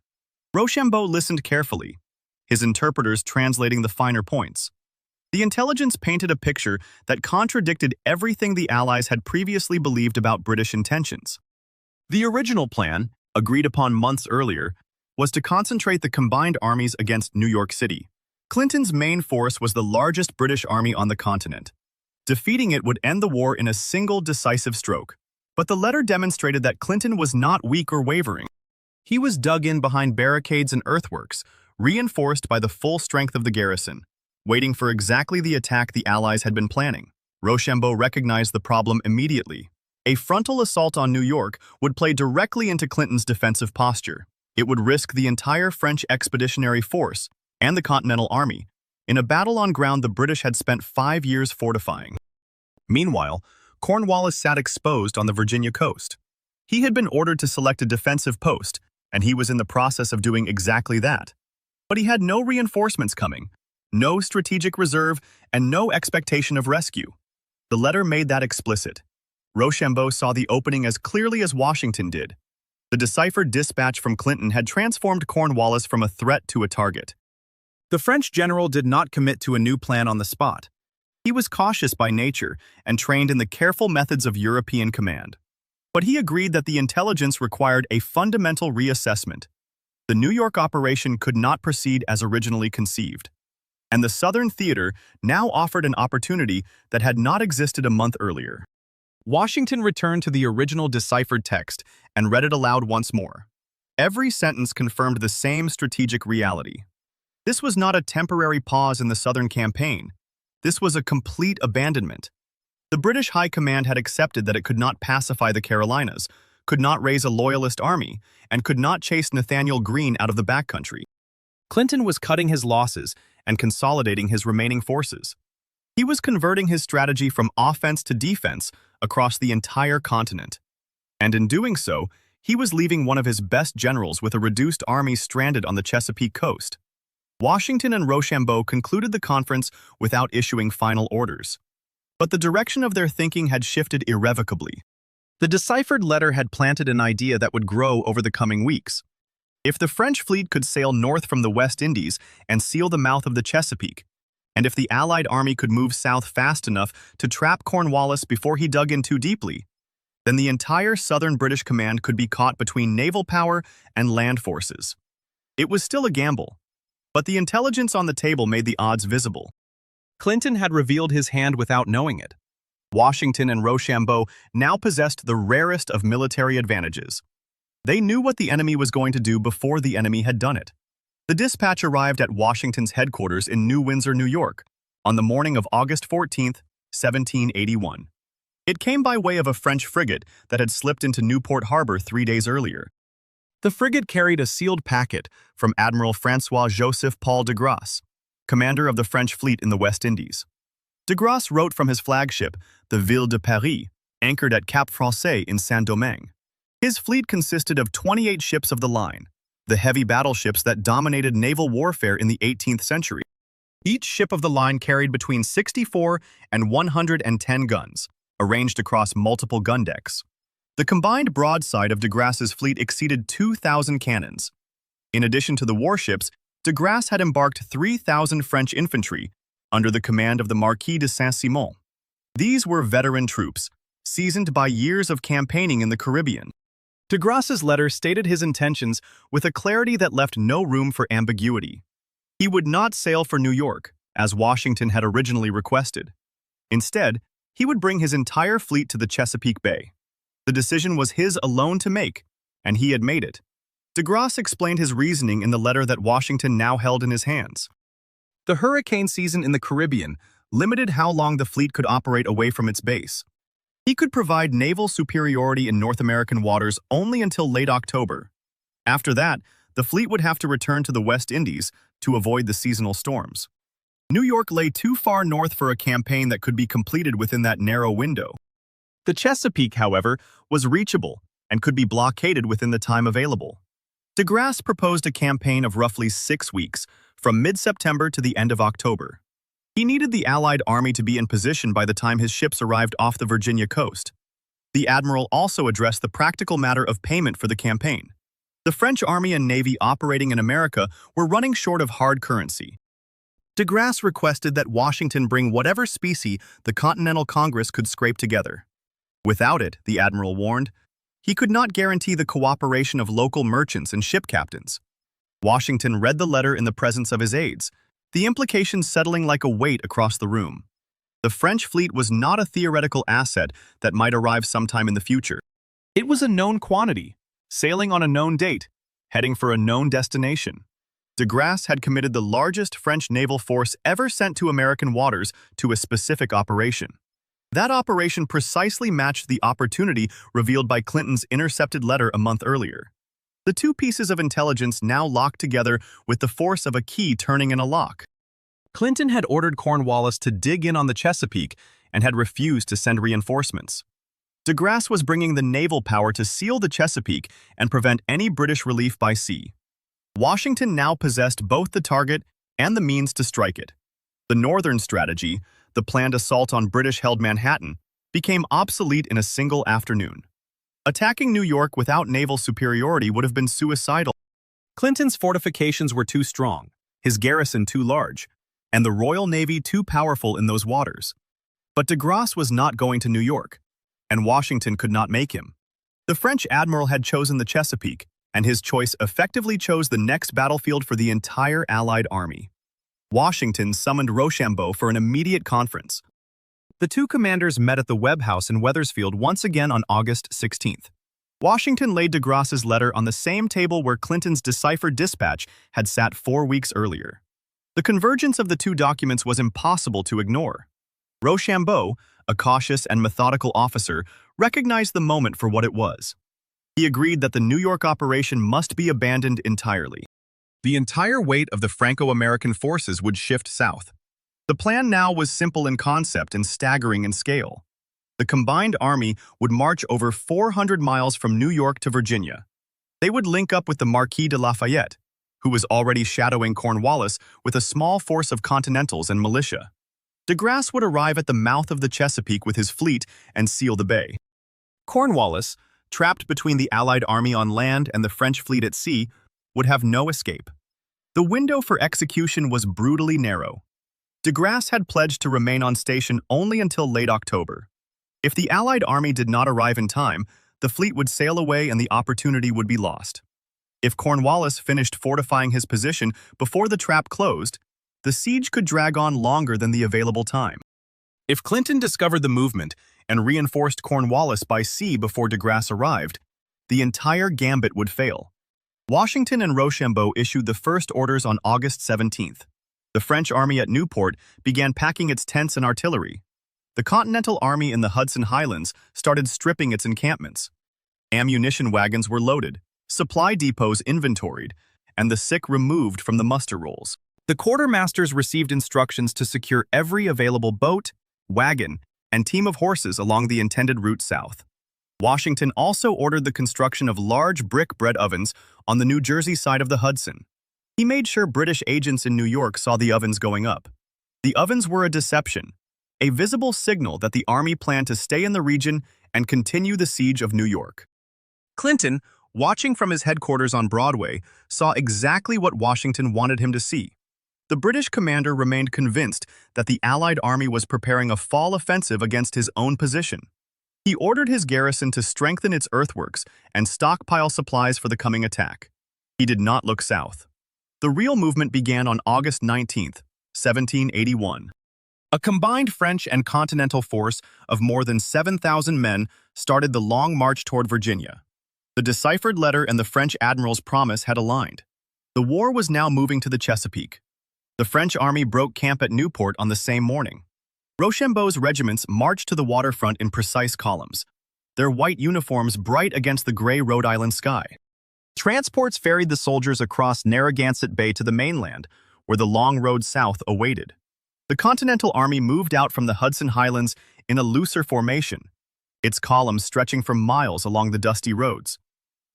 Rochambeau listened carefully, his interpreters translating the finer points. The intelligence painted a picture that contradicted everything the Allies had previously believed about British intentions. The original plan, agreed upon months earlier, was to concentrate the combined armies against New York City. Clinton's main force was the largest British army on the continent. Defeating it would end the war in a single decisive stroke. But the letter demonstrated that Clinton was not weak or wavering. He was dug in behind barricades and earthworks, reinforced by the full strength of the garrison, waiting for exactly the attack the Allies had been planning. Rochambeau recognized the problem immediately. A frontal assault on New York would play directly into Clinton's defensive posture. It would risk the entire French expeditionary force and the Continental Army in a battle on ground the British had spent 5 years fortifying. Meanwhile, Cornwallis sat exposed on the Virginia coast. He had been ordered to select a defensive post, and he was in the process of doing exactly that. But he had no reinforcements coming, no strategic reserve, and no expectation of rescue. The letter made that explicit. Rochambeau saw the opening as clearly as Washington did. The deciphered dispatch from Clinton had transformed Cornwallis from a threat to a target. The French general did not commit to a new plan on the spot. He was cautious by nature and trained in the careful methods of European command. But he agreed that the intelligence required a fundamental reassessment. The New York operation could not proceed as originally conceived. And the Southern Theater now offered an opportunity that had not existed a month earlier. Washington returned to the original deciphered text and read it aloud once more. Every sentence confirmed the same strategic reality. This was not a temporary pause in the Southern campaign. This was a complete abandonment. The British High Command had accepted that it could not pacify the Carolinas, could not raise a loyalist army, and could not chase Nathaniel Greene out of the backcountry. Clinton was cutting his losses and consolidating his remaining forces. He was converting his strategy from offense to defense across the entire continent. And in doing so, he was leaving one of his best generals with a reduced army stranded on the Chesapeake coast. Washington and Rochambeau concluded the conference without issuing final orders. But the direction of their thinking had shifted irrevocably. The deciphered letter had planted an idea that would grow over the coming weeks. If the French fleet could sail north from the West Indies and seal the mouth of the Chesapeake, and if the Allied army could move south fast enough to trap Cornwallis before he dug in too deeply, then the entire southern British command could be caught between naval power and land forces. It was still a gamble, but the intelligence on the table made the odds visible. Clinton had revealed his hand without knowing it. Washington and Rochambeau now possessed the rarest of military advantages. They knew what the enemy was going to do before the enemy had done it. The dispatch arrived at Washington's headquarters in New Windsor, New York, on the morning of August 14, 1781. It came by way of a French frigate that had slipped into Newport Harbor 3 days earlier. The frigate carried a sealed packet from Admiral François-Joseph Paul de Grasse, commander of the French fleet in the West Indies. De Grasse wrote from his flagship, the Ville de Paris, anchored at Cap Français in Saint-Domingue. His fleet consisted of 28 ships of the line, the heavy battleships that dominated naval warfare in the 18th century. Each ship of the line carried between 64 and 110 guns, arranged across multiple gun decks. The combined broadside of de Grasse's fleet exceeded 2,000 cannons. In addition to the warships, de Grasse had embarked 3,000 French infantry under the command of the Marquis de Saint-Simon. These were veteran troops, seasoned by years of campaigning in the Caribbean. De Grasse's letter stated his intentions with a clarity that left no room for ambiguity. He would not sail for New York, as Washington had originally requested. Instead, he would bring his entire fleet to the Chesapeake Bay. The decision was his alone to make, and he had made it. De Grasse explained his reasoning in the letter that Washington now held in his hands. The hurricane season in the Caribbean limited how long the fleet could operate away from its base. He could provide naval superiority in North American waters only until late October. After that, the fleet would have to return to the West Indies to avoid the seasonal storms. New York lay too far north for a campaign that could be completed within that narrow window. The Chesapeake, however, was reachable and could be blockaded within the time available. De Grasse proposed a campaign of roughly 6 weeks, from mid-September to the end of October. He needed the Allied army to be in position by the time his ships arrived off the Virginia coast. The admiral also addressed the practical matter of payment for the campaign. The French army and navy operating in America were running short of hard currency. De Grasse requested that Washington bring whatever specie the Continental Congress could scrape together. Without it, the admiral warned, he could not guarantee the cooperation of local merchants and ship captains. Washington read the letter in the presence of his aides, the implications settling like a weight across the room. The French fleet was not a theoretical asset that might arrive sometime in the future. It was a known quantity, sailing on a known date, heading for a known destination. De Grasse had committed the largest French naval force ever sent to American waters to a specific operation. That operation precisely matched the opportunity revealed by Clinton's intercepted letter a month earlier. The two pieces of intelligence now locked together with the force of a key turning in a lock. Clinton had ordered Cornwallis to dig in on the Chesapeake and had refused to send reinforcements. De Grasse was bringing the naval power to seal the Chesapeake and prevent any British relief by sea. Washington now possessed both the target and the means to strike it. The Northern strategy, the planned assault on British-held Manhattan, became obsolete in a single afternoon. Attacking New York without naval superiority would have been suicidal. Clinton's fortifications were too strong, his garrison too large, and the Royal Navy too powerful in those waters. But de Grasse was not going to New York, and Washington could not make him. The French admiral had chosen the Chesapeake, and his choice effectively chose the next battlefield for the entire Allied army. Washington summoned Rochambeau for an immediate conference. The two commanders met at the Webb House in Wethersfield once again on August 16th. Washington laid de Grasse's letter on the same table where Clinton's deciphered dispatch had sat 4 weeks earlier. The convergence of the two documents was impossible to ignore. Rochambeau, a cautious and methodical officer, recognized the moment for what it was. He agreed that the New York operation must be abandoned entirely. The entire weight of the Franco-American forces would shift south. The plan now was simple in concept and staggering in scale. The combined army would march over 400 miles from New York to Virginia. They would link up with the Marquis de Lafayette, who was already shadowing Cornwallis with a small force of Continentals and militia. De Grasse would arrive at the mouth of the Chesapeake with his fleet and seal the bay. Cornwallis, trapped between the Allied army on land and the French fleet at sea, would have no escape. The window for execution was brutally narrow. De Grasse had pledged to remain on station only until late October. If the Allied army did not arrive in time, the fleet would sail away and the opportunity would be lost. If Cornwallis finished fortifying his position before the trap closed, the siege could drag on longer than the available time. If Clinton discovered the movement and reinforced Cornwallis by sea before de Grasse arrived, the entire gambit would fail. Washington and Rochambeau issued the first orders on August 17th. The French army at Newport began packing its tents and artillery. The Continental Army in the Hudson Highlands started stripping its encampments. Ammunition wagons were loaded, supply depots inventoried, and the sick removed from the muster rolls. The quartermasters received instructions to secure every available boat, wagon, and team of horses along the intended route south. Washington also ordered the construction of large brick bread ovens on the New Jersey side of the Hudson. He made sure British agents in New York saw the ovens going up. The ovens were a deception, a visible signal that the army planned to stay in the region and continue the siege of New York. Clinton, watching from his headquarters on Broadway, saw exactly what Washington wanted him to see. The British commander remained convinced that the Allied army was preparing a fall offensive against his own position. He ordered his garrison to strengthen its earthworks and stockpile supplies for the coming attack. He did not look south. The real movement began on August 19, 1781. A combined French and Continental force of more than 7,000 men started the long march toward Virginia. The deciphered letter and the French admiral's promise had aligned. The war was now moving to the Chesapeake. The French army broke camp at Newport on the same morning. Rochambeau's regiments marched to the waterfront in precise columns, their white uniforms bright against the gray Rhode Island sky. Transports ferried the soldiers across Narragansett Bay to the mainland, where the long road south awaited. The Continental Army moved out from the Hudson Highlands in a looser formation, its columns stretching for miles along the dusty roads.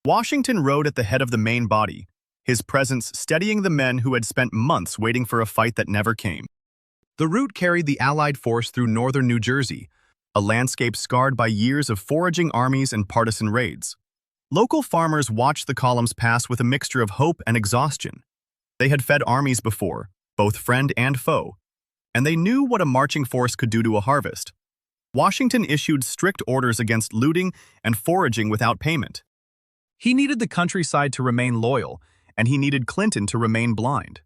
Washington rode at the head of the main body, his presence steadying the men who had spent months waiting for a fight that never came. The route carried the Allied force through northern New Jersey, a landscape scarred by years of foraging armies and partisan raids. Local farmers watched the columns pass with a mixture of hope and exhaustion. They had fed armies before, both friend and foe, and they knew what a marching force could do to a harvest. Washington issued strict orders against looting and foraging without payment. He needed the countryside to remain loyal, and he needed Clinton to remain blind.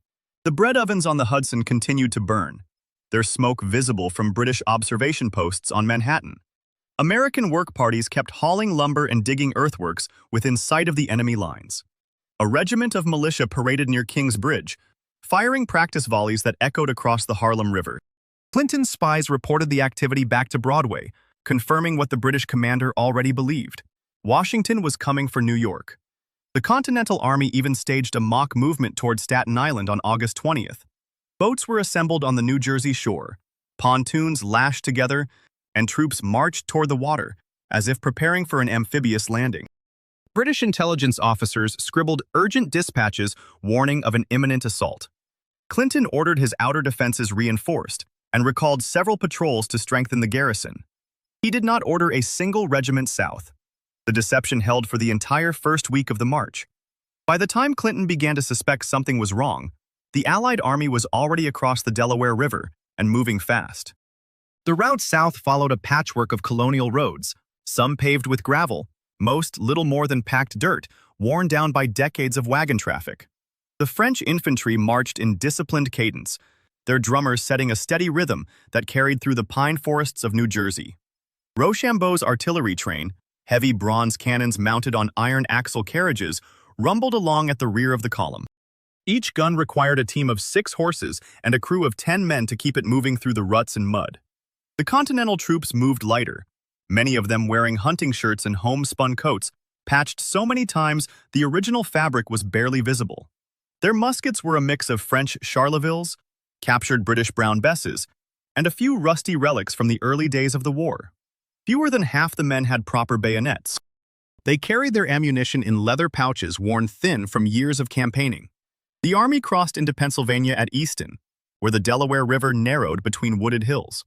The bread ovens on the Hudson continued to burn, their smoke visible from British observation posts on Manhattan. American work parties kept hauling lumber and digging earthworks within sight of the enemy lines. A regiment of militia paraded near King's Bridge, firing practice volleys that echoed across the Harlem River. Clinton's spies reported the activity back to Broadway, confirming what the British commander already believed. Washington was coming for New York. The Continental Army even staged a mock movement toward Staten Island on August 20th. Boats were assembled on the New Jersey shore, pontoons lashed together, and troops marched toward the water, as if preparing for an amphibious landing. British intelligence officers scribbled urgent dispatches warning of an imminent assault. Clinton ordered his outer defenses reinforced and recalled several patrols to strengthen the garrison. He did not order a single regiment south. The deception held for the entire first week of the march. By the time Clinton began to suspect something was wrong, the Allied army was already across the Delaware River and moving fast. The route south followed a patchwork of colonial roads, some paved with gravel, most little more than packed dirt, worn down by decades of wagon traffic. The French infantry marched in disciplined cadence, their drummers setting a steady rhythm that carried through the pine forests of New Jersey. Rochambeau's artillery train, heavy bronze cannons mounted on iron axle carriages, rumbled along at the rear of the column. Each gun required a team of 6 horses and a crew of 10 men to keep it moving through the ruts and mud. The Continental troops moved lighter, many of them wearing hunting shirts and homespun coats, patched so many times the original fabric was barely visible. Their muskets were a mix of French Charlevilles, captured British Brown Besses, and a few rusty relics from the early days of the war. Fewer than half the men had proper bayonets. They carried their ammunition in leather pouches worn thin from years of campaigning. The army crossed into Pennsylvania at Easton, where the Delaware River narrowed between wooded hills.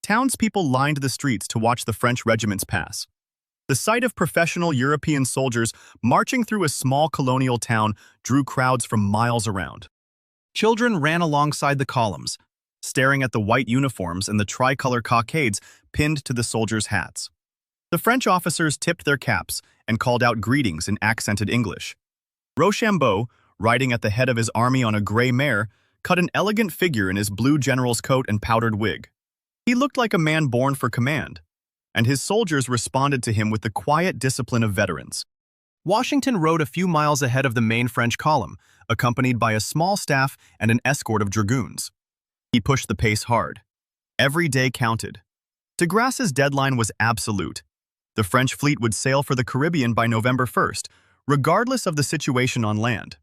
Townspeople lined the streets to watch the French regiments pass. The sight of professional European soldiers marching through a small colonial town drew crowds from miles around. Children ran alongside the columns, staring at the white uniforms and the tricolor cockades pinned to the soldiers' hats. The French officers tipped their caps and called out greetings in accented English. Rochambeau, riding at the head of his army on a gray mare, cut an elegant figure in his blue general's coat and powdered wig. He looked like a man born for command, and his soldiers responded to him with the quiet discipline of veterans. Washington rode a few miles ahead of the main French column, accompanied by a small staff and an escort of dragoons. He pushed the pace hard. Every day counted. De Grasse's deadline was absolute. The French fleet would sail for the Caribbean by November 1st, regardless of the situation on land.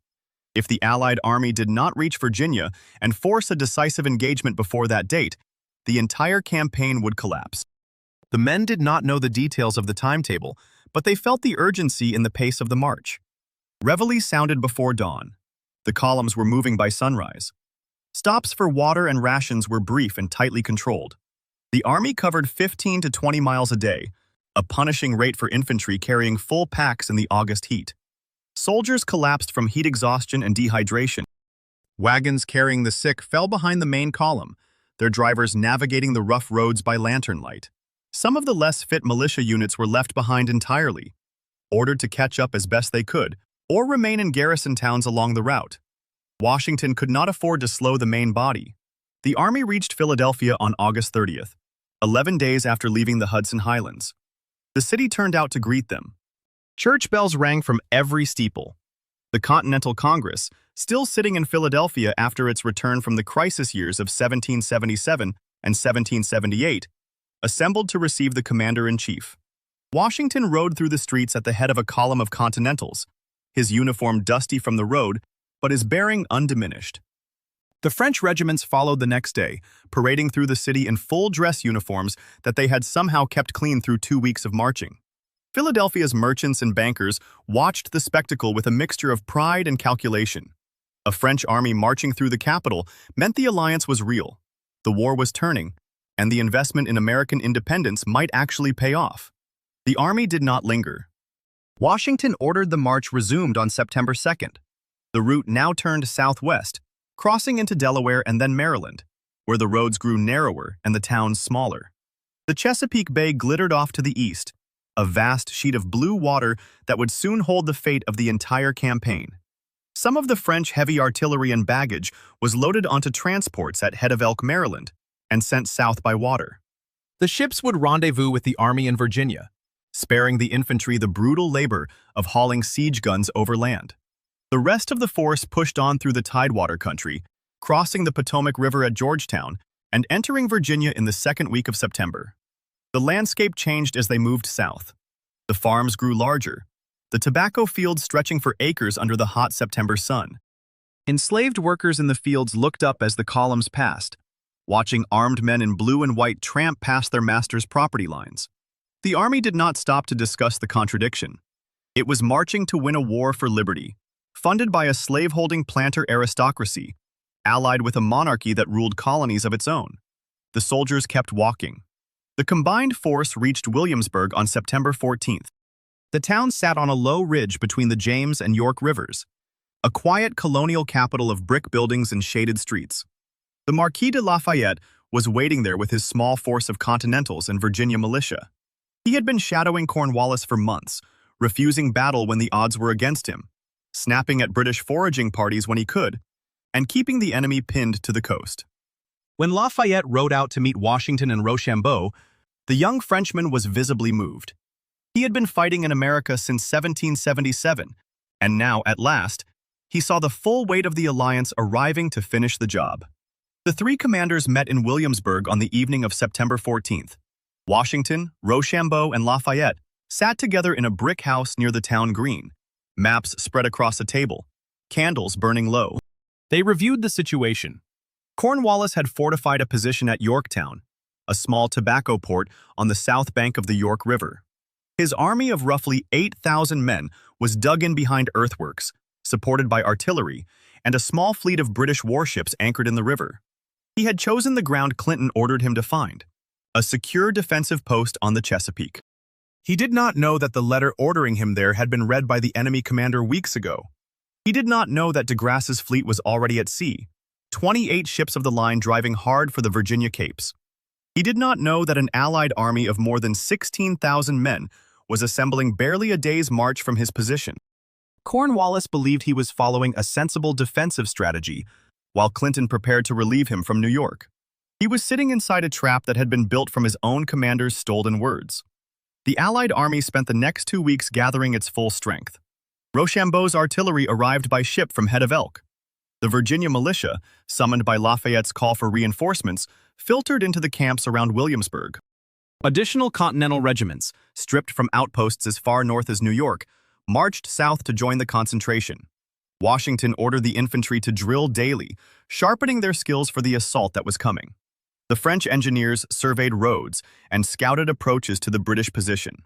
If the Allied army did not reach Virginia and force a decisive engagement before that date, the entire campaign would collapse. The men did not know the details of the timetable, but they felt the urgency in the pace of the march. Reveille sounded before dawn. The columns were moving by sunrise. Stops for water and rations were brief and tightly controlled. The army covered 15 to 20 miles a day, a punishing rate for infantry carrying full packs in the August heat. Soldiers collapsed from heat exhaustion and dehydration. Wagons carrying the sick fell behind the main column, their drivers navigating the rough roads by lantern light. Some of the less fit militia units were left behind entirely, ordered to catch up as best they could, or remain in garrison towns along the route. Washington could not afford to slow the main body. The army reached Philadelphia on August 30th, 11 days after leaving the Hudson Highlands. The city turned out to greet them. Church bells rang from every steeple. The Continental Congress, still sitting in Philadelphia after its return from the crisis years of 1777 and 1778, assembled to receive the commander-in-chief. Washington rode through the streets at the head of a column of Continentals, his uniform dusty from the road, but his bearing undiminished. The French regiments followed the next day, parading through the city in full dress uniforms that they had somehow kept clean through 2 weeks of marching. Philadelphia's merchants and bankers watched the spectacle with a mixture of pride and calculation. A French army marching through the capital meant the alliance was real. The war was turning, and the investment in American independence might actually pay off. The army did not linger. Washington ordered the march resumed on September 2nd. The route now turned southwest, crossing into Delaware and then Maryland, where the roads grew narrower and the towns smaller. The Chesapeake Bay glittered off to the east, a vast sheet of blue water that would soon hold the fate of the entire campaign. Some of the French heavy artillery and baggage was loaded onto transports at Head of Elk, Maryland, and sent south by water. The ships would rendezvous with the army in Virginia, sparing the infantry the brutal labor of hauling siege guns overland. The rest of the force pushed on through the Tidewater country, crossing the Potomac River at Georgetown and entering Virginia in the second week of September. The landscape changed as they moved south. The farms grew larger, the tobacco fields stretching for acres under the hot September sun. Enslaved workers in the fields looked up as the columns passed, watching armed men in blue and white tramp past their masters' property lines. The army did not stop to discuss the contradiction. It was marching to win a war for liberty, funded by a slaveholding planter aristocracy, allied with a monarchy that ruled colonies of its own. The soldiers kept walking. The combined force reached Williamsburg on September 14th. The town sat on a low ridge between the James and York rivers, a quiet colonial capital of brick buildings and shaded streets. The Marquis de Lafayette was waiting there with his small force of Continentals and Virginia militia. He had been shadowing Cornwallis for months, refusing battle when the odds were against him, snapping at British foraging parties when he could, and keeping the enemy pinned to the coast. When Lafayette rode out to meet Washington and Rochambeau, the young Frenchman was visibly moved. He had been fighting in America since 1777, and now, at last, he saw the full weight of the alliance arriving to finish the job. The three commanders met in Williamsburg on the evening of September 14th. Washington, Rochambeau, and Lafayette sat together in a brick house near the town green, maps spread across a table, candles burning low. They reviewed the situation. Cornwallis had fortified a position at Yorktown, a small tobacco port on the south bank of the York River. His army of roughly 8,000 men was dug in behind earthworks, supported by artillery, and a small fleet of British warships anchored in the river. He had chosen the ground Clinton ordered him to find, a secure defensive post on the Chesapeake. He did not know that the letter ordering him there had been read by the enemy commander weeks ago. He did not know that de Grasse's fleet was already at sea, 28 ships of the line driving hard for the Virginia Capes. He did not know that an Allied army of more than 16,000 men was assembling barely a day's march from his position. Cornwallis believed he was following a sensible defensive strategy, while Clinton prepared to relieve him from New York. He was sitting inside a trap that had been built from his own commander's stolen words. The Allied army spent the next 2 weeks gathering its full strength. Rochambeau's artillery arrived by ship from Head of Elk. The Virginia militia, summoned by Lafayette's call for reinforcements, filtered into the camps around Williamsburg. Additional Continental regiments, stripped from outposts as far north as New York, marched south to join the concentration. Washington ordered the infantry to drill daily, sharpening their skills for the assault that was coming. The French engineers surveyed roads and scouted approaches to the British position.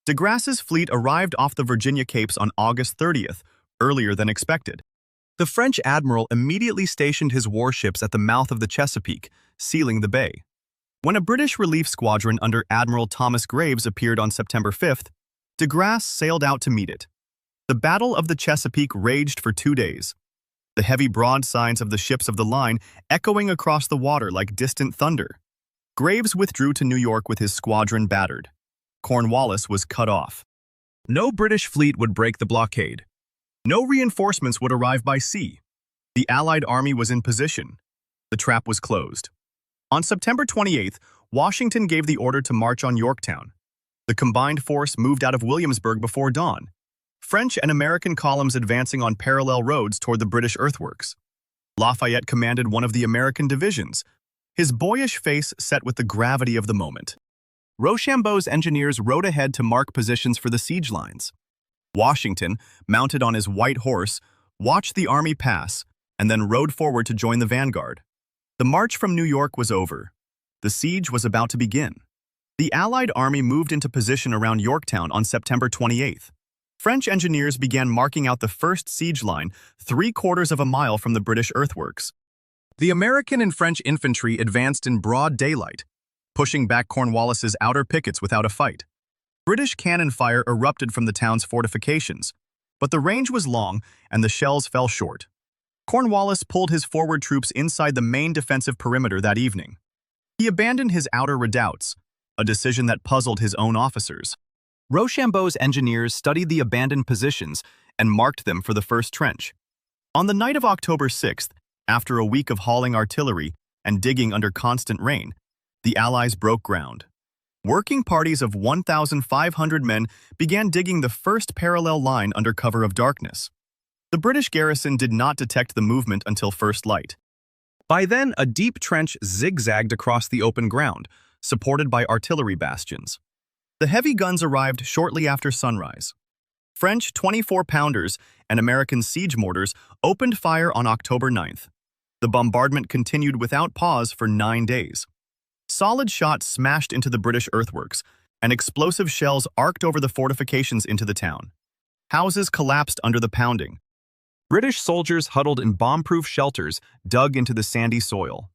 De Grasse's fleet arrived off the Virginia Capes on August 30th, earlier than expected. The French admiral immediately stationed his warships at the mouth of the Chesapeake, sealing the bay. When a British relief squadron under Admiral Thomas Graves appeared on September 5th, de Grasse sailed out to meet it. The Battle of the Chesapeake raged for 2 days, the heavy broadsides of the ships of the line echoing across the water like distant thunder. Graves withdrew to New York with his squadron battered. Cornwallis was cut off. No British fleet would break the blockade. No reinforcements would arrive by sea. The Allied army was in position. The trap was closed. On September 28th, Washington gave the order to march on Yorktown. The combined force moved out of Williamsburg before dawn, French and American columns advancing on parallel roads toward the British earthworks. Lafayette commanded one of the American divisions, his boyish face set with the gravity of the moment. Rochambeau's engineers rode ahead to mark positions for the siege lines. Washington, mounted on his white horse, watched the army pass and then rode forward to join the vanguard. The march from New York was over. The siege was about to begin. The Allied army moved into position around Yorktown on September 28th. French engineers began marking out the first siege line 3/4 of a mile from the British earthworks. The American and French infantry advanced in broad daylight, pushing back Cornwallis's outer pickets without a fight. British cannon fire erupted from the town's fortifications, but the range was long and the shells fell short. Cornwallis pulled his forward troops inside the main defensive perimeter that evening. He abandoned his outer redoubts, a decision that puzzled his own officers. Rochambeau's engineers studied the abandoned positions and marked them for the first trench. On the night of October 6th, after a week of hauling artillery and digging under constant rain, the Allies broke ground. Working parties of 1,500 men began digging the first parallel line under cover of darkness. The British garrison did not detect the movement until first light. By then, a deep trench zigzagged across the open ground, supported by artillery bastions. The heavy guns arrived shortly after sunrise. French 24-pounders and American siege mortars opened fire on October 9th. The bombardment continued without pause for 9 days. Solid shot smashed into the British earthworks, and explosive shells arced over the fortifications into the town. Houses collapsed under the pounding. British soldiers huddled in bomb-proof shelters dug into the sandy soil.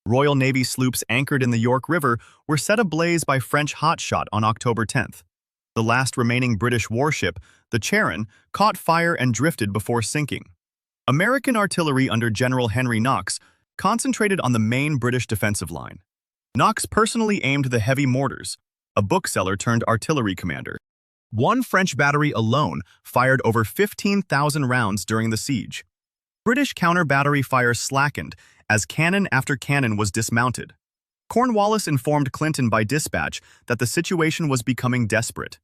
Royal Navy sloops anchored in the York River were set ablaze by French hotshot on October 10th. The last remaining British warship, the Charon, caught fire and drifted before sinking. American artillery under General Henry Knox concentrated on the main British defensive line. Knox personally aimed the heavy mortars, a bookseller turned artillery commander. One French battery alone fired over 15,000 rounds during the siege. British counter-battery fire slackened as cannon after cannon was dismounted. Cornwallis informed Clinton by dispatch that the situation was becoming desperate.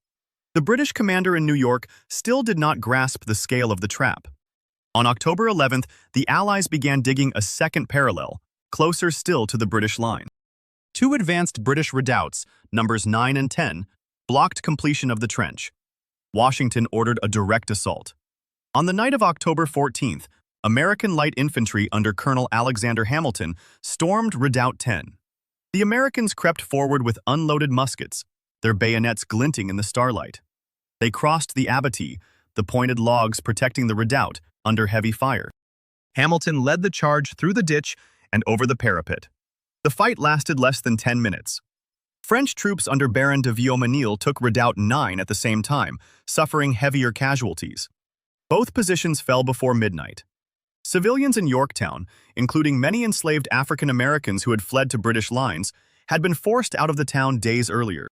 The British commander in New York still did not grasp the scale of the trap. On October 11th, the Allies began digging a second parallel, closer still to the British line. Two advanced British redoubts, numbers 9 and 10, blocked completion of the trench. Washington ordered a direct assault. On the night of October 14th, American light infantry under Colonel Alexander Hamilton stormed Redoubt 10. The Americans crept forward with unloaded muskets, their bayonets glinting in the starlight. They crossed the abattis, the pointed logs protecting the redoubt, under heavy fire. Hamilton led the charge through the ditch and over the parapet. The fight lasted less than 10 minutes. French troops under Baron de Viomenil took Redoubt 9 at the same time, suffering heavier casualties. Both positions fell before midnight. Civilians in Yorktown, including many enslaved African Americans who had fled to British lines, had been forced out of the town days earlier.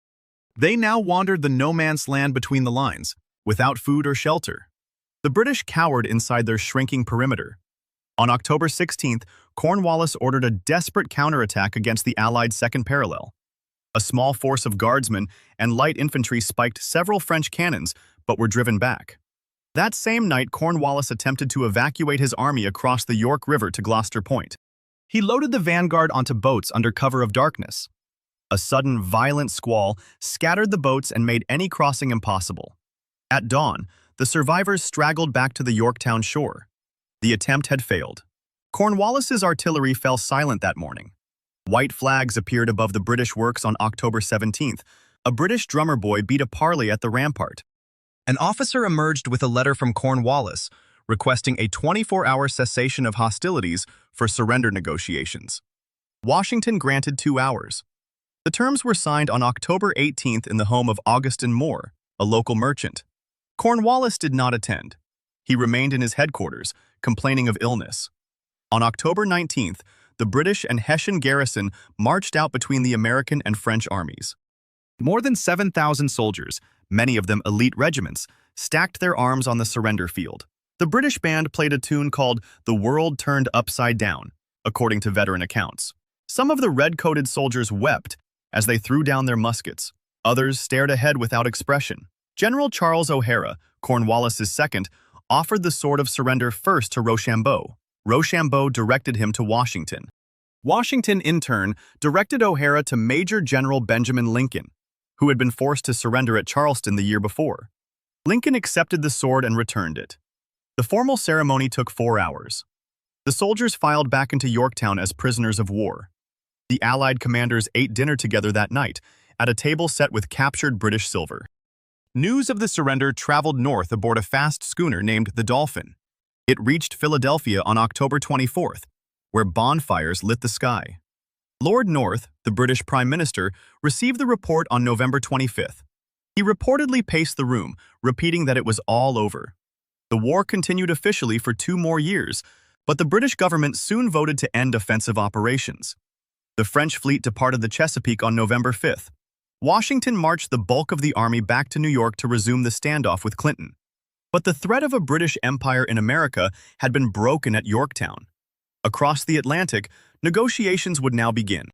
They now wandered the no-man's land between the lines, without food or shelter. The British cowered inside their shrinking perimeter. On October 16th, Cornwallis ordered a desperate counterattack against the Allied second parallel. A small force of guardsmen and light infantry spiked several French cannons, but were driven back. That same night, Cornwallis attempted to evacuate his army across the York River to Gloucester Point. He loaded the vanguard onto boats under cover of darkness. A sudden, violent squall scattered the boats and made any crossing impossible. At dawn, the survivors straggled back to the Yorktown shore. The attempt had failed. Cornwallis's artillery fell silent that morning. White flags appeared above the British works on October 17th. A British drummer boy beat a parley at the rampart. An officer emerged with a letter from Cornwallis requesting a 24-hour cessation of hostilities for surrender negotiations. Washington granted 2 hours. The terms were signed on October 18th in the home of Augustin Moore, a local merchant. Cornwallis did not attend. He remained in his headquarters, complaining of illness. On October 19th, the British and Hessian garrison marched out between the American and French armies. More than 7,000 soldiers, many of them elite regiments, stacked their arms on the surrender field. The British band played a tune called "The World Turned Upside Down," according to veteran accounts. Some of the red-coated soldiers wept as they threw down their muskets. Others stared ahead without expression. General Charles O'Hara, Cornwallis's second, offered the sword of surrender first to Rochambeau. Rochambeau directed him to Washington. Washington, in turn, directed O'Hara to Major General Benjamin Lincoln, who had been forced to surrender at Charleston the year before. Lincoln accepted the sword and returned it. The formal ceremony took 4 hours. The soldiers filed back into Yorktown as prisoners of war. The Allied commanders ate dinner together that night, at a table set with captured British silver. News of the surrender traveled north aboard a fast schooner named the Dolphin. It reached Philadelphia on October 24th, where bonfires lit the sky. Lord North, the British Prime Minister, received the report on November 25th. He reportedly paced the room, repeating that it was all over. The war continued officially for 2 more years, but the British government soon voted to end offensive operations. The French fleet departed the Chesapeake on November 5th. Washington marched the bulk of the army back to New York to resume the standoff with Clinton. But the threat of a British Empire in America had been broken at Yorktown. Across the Atlantic, negotiations would now begin.